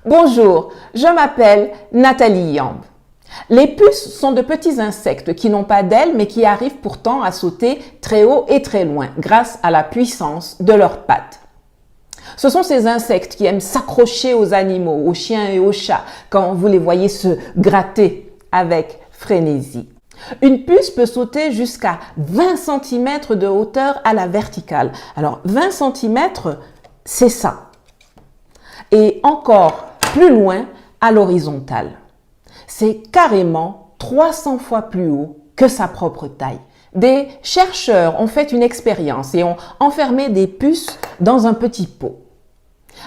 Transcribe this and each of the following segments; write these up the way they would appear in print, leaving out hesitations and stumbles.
Bonjour, je m'appelle Nathalie Yamb. Les puces sont de petits insectes qui n'ont pas d'ailes mais qui arrivent pourtant à sauter très haut et très loin grâce à la puissance de leurs pattes. Ce sont ces insectes qui aiment s'accrocher aux animaux, aux chiens et aux chats quand vous les voyez se gratter avec frénésie. Une puce peut sauter jusqu'à 20 cm de hauteur à la verticale. Alors 20 cm, c'est ça. Et encore plus loin à l'horizontale. C'est carrément 300 fois plus haut que sa propre taille. Des chercheurs ont fait une expérience et ont enfermé des puces dans un petit pot.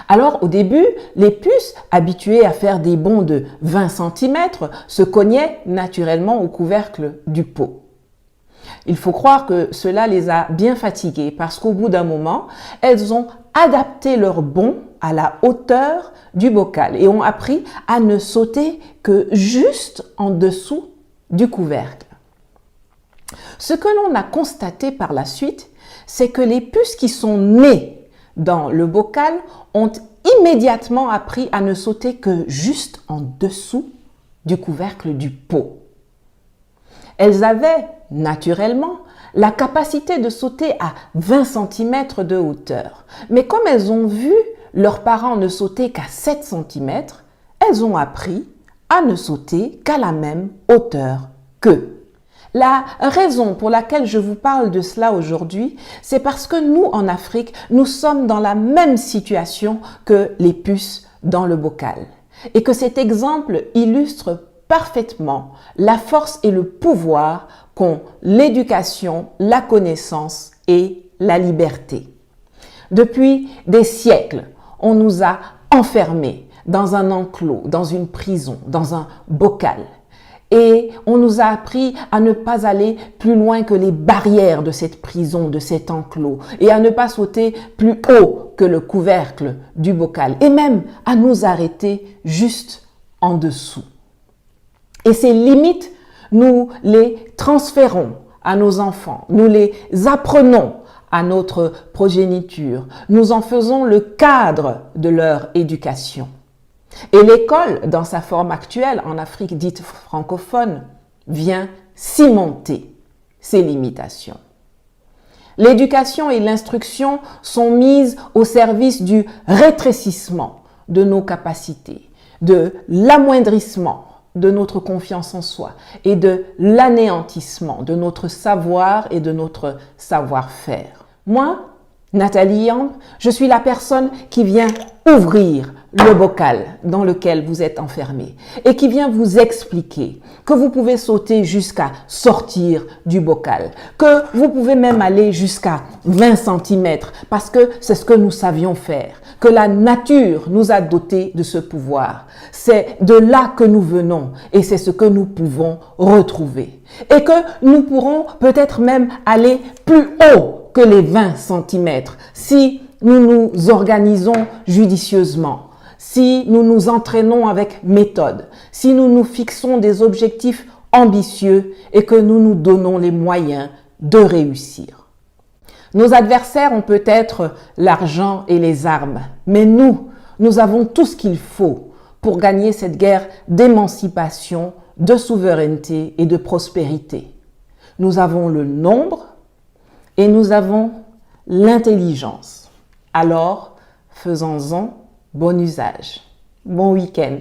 Alors au début, les puces, habituées à faire des bonds de 20 cm, se cognaient naturellement au couvercle du pot. Il faut croire que cela les a bien fatiguées parce qu'au bout d'un moment, elles ont adapté leur bond à la hauteur du bocal et ont appris à ne sauter que juste en dessous du couvercle. Ce que l'on a constaté par la suite, c'est que les puces qui sont nées dans le bocal ont immédiatement appris à ne sauter que juste en dessous du couvercle du pot. Elles avaient naturellement la capacité de sauter à 20 cm de hauteur. Mais comme elles ont vu leurs parents ne sauter qu'à 7 cm, elles ont appris à ne sauter qu'à la même hauteur qu'eux. La raison pour laquelle je vous parle de cela aujourd'hui, c'est parce que nous, en Afrique, nous sommes dans la même situation que les puces dans le bocal. Et que cet exemple illustre parfaitement la force et le pouvoir qu'ont l'éducation, la connaissance et la liberté. Depuis des siècles, on nous a enfermés dans un enclos, dans une prison, dans un bocal. Et on nous a appris à ne pas aller plus loin que les barrières de cette prison, de cet enclos, et à ne pas sauter plus haut que le couvercle du bocal, et même à nous arrêter juste en dessous. Et ces limites, nous les transférons à nos enfants, nous les apprenons à notre progéniture, nous en faisons le cadre de leur éducation. Et l'école, dans sa forme actuelle, en Afrique dite francophone, vient cimenter ces limitations. L'éducation et l'instruction sont mises au service du rétrécissement de nos capacités, de l'amoindrissement de notre confiance en soi et de l'anéantissement de notre savoir et de notre savoir-faire. Moi, Nathalie Yamb, je suis la personne qui vient ouvrir le bocal dans lequel vous êtes enfermé et qui vient vous expliquer que vous pouvez sauter jusqu'à sortir du bocal, que vous pouvez même aller jusqu'à 20 cm parce que c'est ce que nous savions faire, que la nature nous a dotés de ce pouvoir. C'est de là que nous venons et c'est ce que nous pouvons retrouver. Et que nous pourrons peut-être même aller plus haut que les 20 cm si nous nous organisons judicieusement, si nous nous entraînons avec méthode, si nous nous fixons des objectifs ambitieux et que nous nous donnons les moyens de réussir. Nos adversaires ont peut-être l'argent et les armes, mais nous avons tout ce qu'il faut pour gagner cette guerre d'émancipation, de souveraineté et de prospérité. Nous avons le nombre et nous avons l'intelligence. Alors, faisons-en bon usage. Bon week-end.